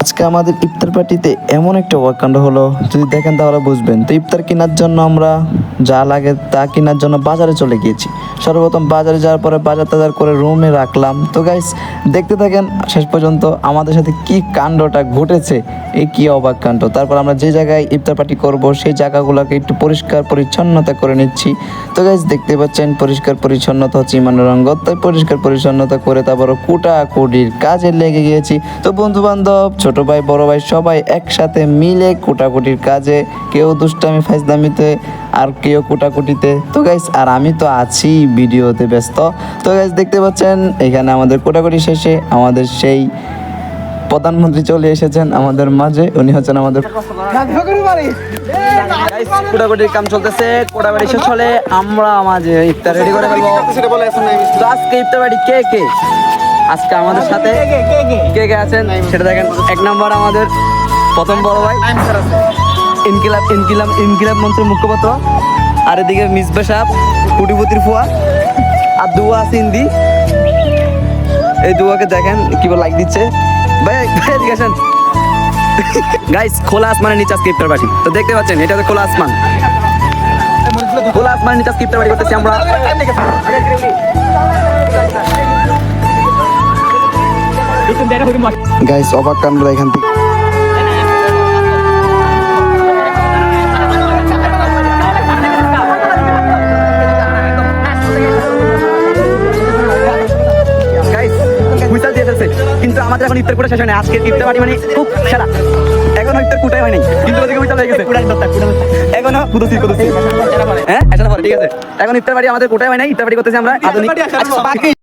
আজকে আমাদের ইফতার পার্টিতে এমন একটা ওয়াকাণ্ড হলো, যদি দেখেন তাহলে বুঝবেন। তো ইফতার কেনার জন্য আমরা যা লাগে তা কেনার জন্য বাজারে চলে গিয়েছি। সর্বপ্রথম বাজারে যাওয়ার পরে বাজার টাজার করে রুমে রাখলাম। তো গাইস দেখতে থাকেন শেষ পর্যন্ত আমাদের সাথে কি কাণ্ডটা ঘটেছে, এই কি অবাক কাণ্ড। তারপর আমরা যে জায়গায় ইফতার পার্টি করব সেই জায়গাগুলোকে একটু পরিষ্কার পরিচ্ছন্নতা করে নিচ্ছি। তো গাইস দেখতে পাচ্ছেন পরিষ্কার পরিচ্ছন্নতা হচ্ছে ইমানের রঙ্গ, তাই পরিষ্কার পরিচ্ছন্নতা করে তারপর কুটাকুটির কাজে লেগে গিয়েছি। তো বন্ধু বান্ধব, ছোট ভাই বড় ভাই সবাই একসাথে মিলে কুটাকুটির কাজে, কেউ দুষ্টামি ফাইজলামিতে আর কেউ কুটাকুটিতে। তো গাইস আর আমি তো আছি ভিডিওতে ব্যস্ত। তো গাইস দেখতে পাচ্ছেন এখানে আমাদের কুটাকুটি শেষে আমাদের সেই প্রধানমন্ত্রী চলে এসেছেন আমাদের মাঝে। উনি হচ্ছেন আমাদের কুটাকুটির কাম চলতেছে। কুটাকুটি শেষ হলে আমরা মাঝে ইফতার রেডি করে ফেলবো। তো আজকে ইফতার বাড়ি কে কে আজকে আমাদের সাথে কে কে আছেন সেটা দেখেন। এক নম্বর আমাদের প্রথম বড় ভাই ইনকিলাব ইনকিলাব ইনকিলাব মন্ত্রীর মুখপাত্র, আর এদিকে মিসবা সাহেব কুটিপতির ফুয়া, আর দুয়া আছে হিন্দি। এই দুয়াকে দেখেন কিভাবে লাইক দিচ্ছে। ভাই এদিকে আসেন। গাইস খোলা আসমানের নিচে আজকে ইফতার পার্টি। তো দেখতে পাচ্ছেন এটা হচ্ছে খোলা আসমান। খোলা আসমানের নিচে আজকে ইফতার পার্টি করতেছি আমরা। গাইস অবাক কাণ্ড এখান থেকে। কিন্তু আমাদের এখন ইফতার কুটা শেষ হয় না। আজকে ইফতার পার্টি মানে খুব সেরা। এখনো ইফতার কুটাই হয় নাই, কিন্তু ওদিকে উইতাল হয়ে গেছে। এখনো কুদুসি হ্যাঁ, ঠিক আছে। এখন ইফতার পার্টি আমাদের কুটাই হয় নাই, ইফতার পার্টি করতেছি আমরা আধুনিক।